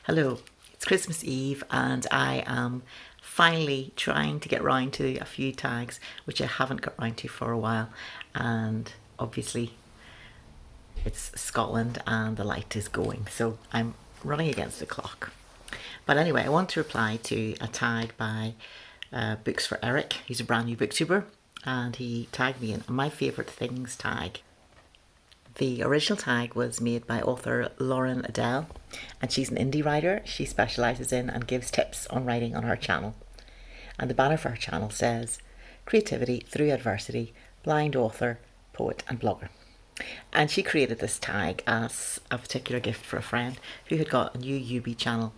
Hello, it's Christmas Eve and I am finally trying to get round to a few tags which I haven't got round to for a while, and obviously it's Scotland and the light is going, so I'm running against the clock. But anyway, I want to reply to a tag by Books for Eric. He's a brand new booktuber and he tagged me in my favourite things tag. The original tag was made by author Lauren Adele, and she's an indie writer. She specialises in and gives tips on writing on her channel. And the banner for her channel says, "Creativity through adversity, blind author, poet and blogger." And she created this tag as a particular gift for a friend who had got a new YouTube channel,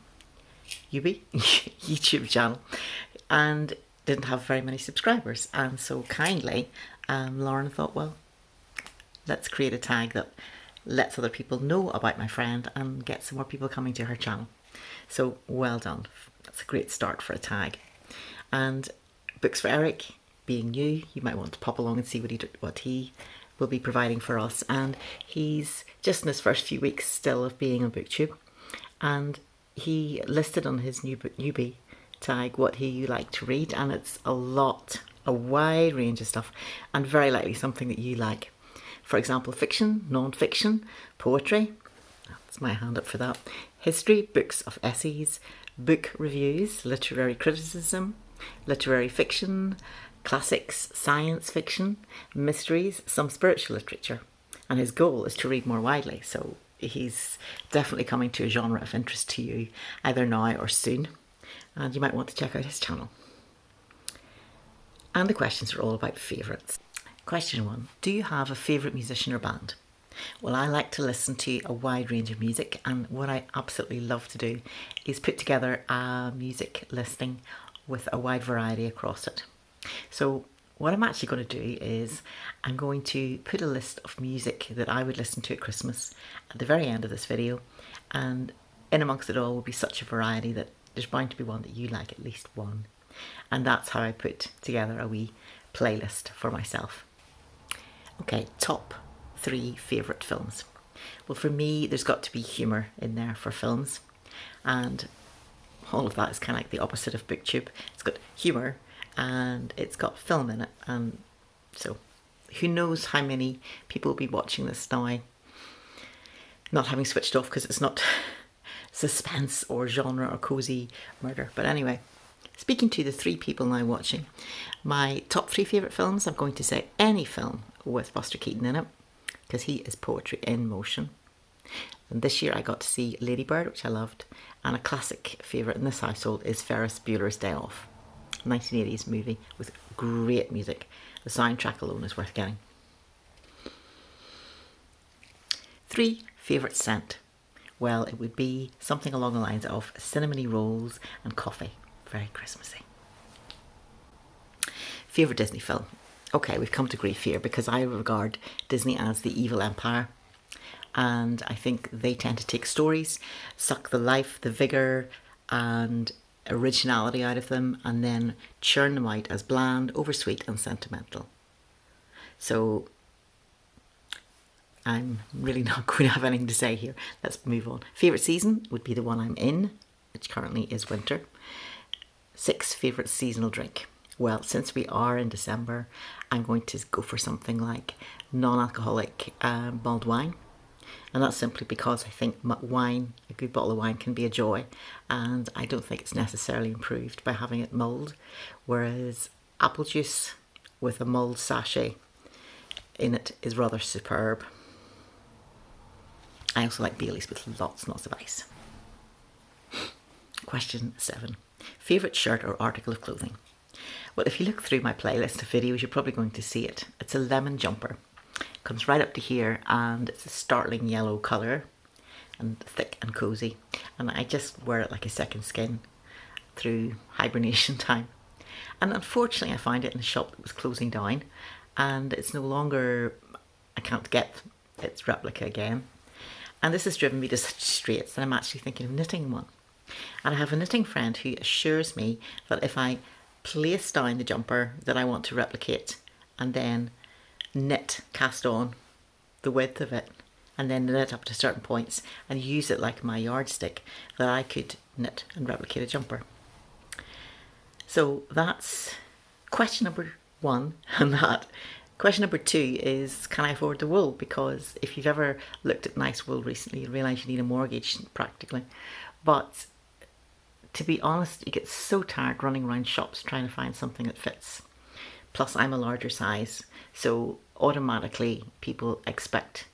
and didn't have very many subscribers. And so kindly, Lauren thought, well, let's create a tag that lets other people know about my friend and get some more people coming to her channel. So well done. That's a great start for a tag. And Books for Eric, being new, you might want to pop along and see what he will be providing for us. And he's just in his first few weeks still of being on Booktube. And he listed on his newbie tag what he liked to read, and it's a wide range of stuff, and very likely something that you like. For example, fiction, non-fiction, poetry, that's my hand up for that, history, books of essays, book reviews, literary criticism, literary fiction, classics, science fiction, mysteries, some spiritual literature. And his goal is to read more widely, so he's definitely coming to a genre of interest to you, either now or soon, and you might want to check out his channel. And the questions are all about favourites. Question 1. Do you have a favourite musician or band? Well, I like to listen to a wide range of music, and what I absolutely love to do is put together a music listing with a wide variety across it. So what I'm actually going to do is I'm going to put a list of music that I would listen to at Christmas at the very end of this video, and in amongst it all will be such a variety that there's bound to be one that you like, at least one. And that's how I put together a wee playlist for myself. Okay, top 3 favourite films. Well, for me, there's got to be humour in there for films. And all of that is kind of like the opposite of Booktube. It's got humour and it's got film in it. And so who knows how many people will be watching this now, not having switched off because it's not suspense or genre or cosy murder. But anyway, speaking to the 3 people now watching, my top 3 favourite films, I'm going to say any film with Buster Keaton in it, because he is poetry in motion. And this year I got to see Lady Bird, which I loved, and a classic favourite in this household is Ferris Bueller's Day Off, 1980s movie with great music. The soundtrack alone is worth getting. 3 favourite scent. Well, it would be something along the lines of cinnamony rolls and coffee. Very Christmassy. Favourite Disney film? Okay, we've come to grief here because I regard Disney as the evil empire, and I think they tend to take stories, suck the life, the vigour and originality out of them, and then churn them out as bland, oversweet and sentimental. So I'm really not going to have anything to say here. Let's move on. Favourite season would be the one I'm in, which currently is winter. 6 favourite seasonal drink. Well, since we are in December, I'm going to go for something like non-alcoholic mulled wine. And that's simply because I think wine, a good bottle of wine, can be a joy. And I don't think it's necessarily improved by having it mulled. Whereas apple juice with a mulled sachet in it is rather superb. I also like Baileys with lots and lots of ice. Question 7. Favourite shirt or article of clothing? Well, if you look through my playlist of videos, you're probably going to see it. It's a lemon jumper. It comes right up to here and it's a startling yellow colour and thick and cosy. And I just wear it like a second skin through hibernation time. And unfortunately, I found it in a shop that was closing down, and it's no longer, I can't get its replica again. And this has driven me to such straits that I'm actually thinking of knitting one. And I have a knitting friend who assures me that if I place down the jumper that I want to replicate and then knit, cast on the width of it, and then knit it up to certain points and use it like my yardstick that I could knit and replicate a jumper. So that's question number 1 and that. Question number 2 is, can I afford the wool? Because if you've ever looked at nice wool recently, you realise you need a mortgage practically. But to be honest, you get so tired running around shops trying to find something that fits. Plus I'm a larger size, so automatically people expect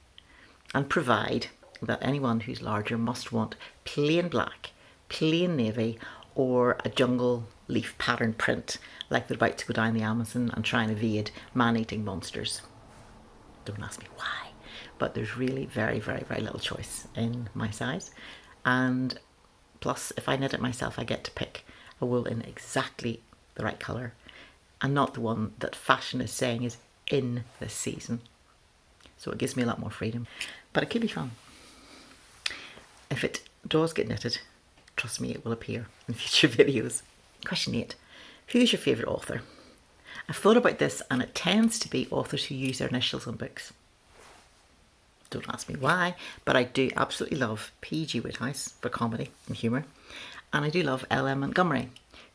and provide that anyone who's larger must want plain black, plain navy, or a jungle leaf pattern print like they're about to go down the Amazon and try and evade man-eating monsters. Don't ask me why, but there's really very, very, very little choice in my size. And plus, if I knit it myself, I get to pick a wool in exactly the right colour and not the one that fashion is saying is in this season. So it gives me a lot more freedom, but it could be fun. If it does get knitted, trust me, it will appear in future videos. Question 8. Who's your favourite author? I've thought about this and it tends to be authors who use their initials on books. Don't ask me why, but I do absolutely love P.G. Wodehouse for comedy and humour. And I do love L.M. Montgomery,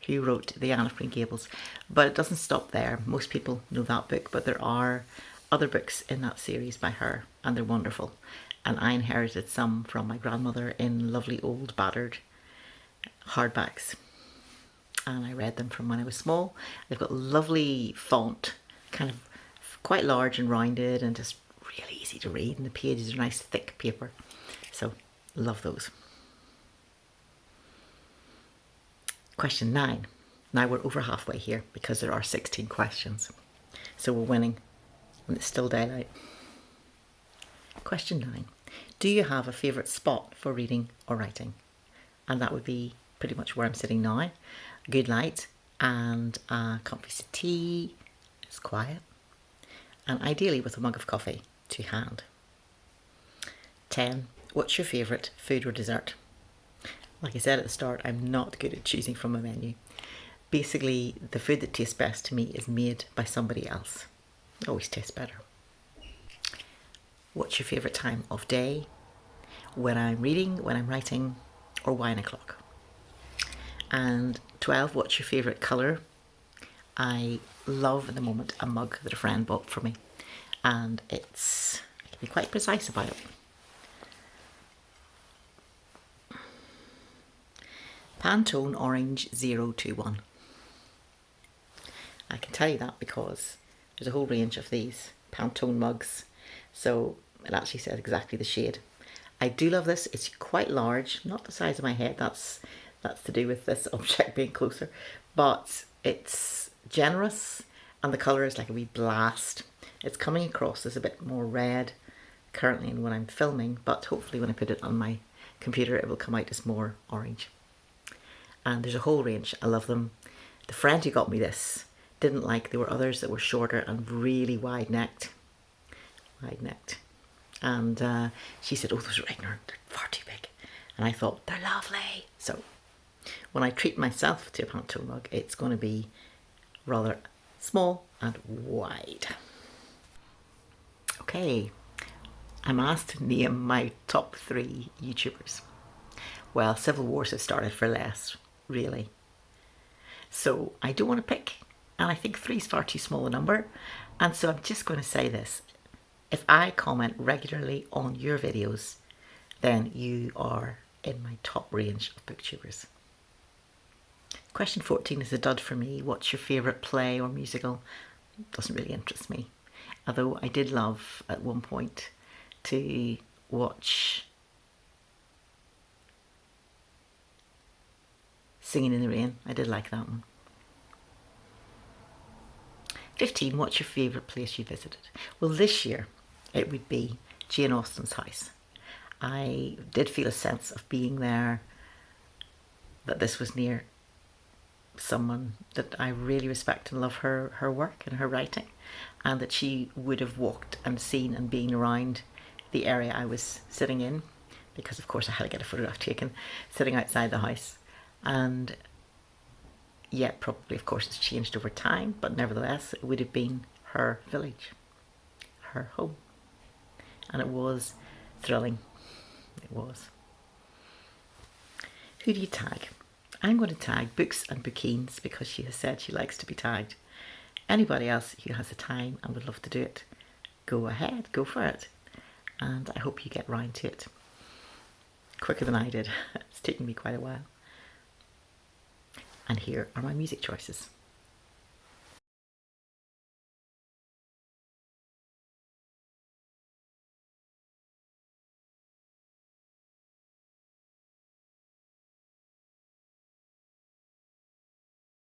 who wrote The Anne of Green Gables. But it doesn't stop there. Most people know that book, but there are other books in that series by her and they're wonderful. And I inherited some from my grandmother in lovely old battered hardbacks. And I read them from when I was small. They've got lovely font, kind of quite large and rounded and just really easy to read, and the pages are nice thick paper. So love those. Question 9. Now we're over halfway here because there are 16 questions. So we're winning and it's still daylight. Question 9. Do you have a favourite spot for reading or writing? And that would be pretty much where I'm sitting now. Good light and a comfy settee. It's quiet. And ideally with a mug of coffee to hand. 10. What's your favourite food or dessert? Like I said at the start, I'm not good at choosing from a menu. Basically, the food that tastes best to me is made by somebody else. It always tastes better. What's your favourite time of day? When I'm reading, when I'm writing, or wine o'clock? And 12, what's your favourite colour? I love at the moment a mug that a friend bought for me. And I can be quite precise about it. Pantone Orange 021. I can tell you that because there's a whole range of these Pantone mugs. So it actually says exactly the shade. I do love this. It's quite large, not the size of my head. That's to do with this object being closer. But it's generous and the colour is like a wee blast. It's coming across as a bit more red currently when I'm filming, but hopefully when I put it on my computer it will come out as more orange. And there's a whole range. I love them. The friend who got me this didn't like, there were others that were shorter and really wide-necked. And she said, oh, those are ignorant, they're far too big. And I thought, they're lovely. So when I treat myself to a Pantone mug, it's going to be rather small and wide. Okay, I'm asked to name my top 3 YouTubers. Well, civil wars have started for less, really. So I don't want to pick, and I think 3 is far too small a number. And so I'm just going to say this. If I comment regularly on your videos, then you are in my top range of booktubers. Question 14 is a dud for me. What's your favourite play or musical? Doesn't really interest me. Although I did love at one point to watch Singing in the Rain. I did like that one. 15. What's your favourite place you visited? Well, this year it would be Jane Austen's house. I did feel a sense of being there, that this was near someone that I really respect and love her work and her writing, and that she would have walked and seen and been around the area I was sitting in, because of course I had to get a photograph taken sitting outside the house. And yet probably of course it's changed over time, but nevertheless it would have been her village, her home. And it was thrilling. It was. Who do you tag? I'm going to tag Books and Bookines because she has said she likes to be tagged. Anybody else who has the time and would love to do it, go ahead, go for it. And I hope you get round to it quicker than I did. It's taken me quite a while. And here are my music choices.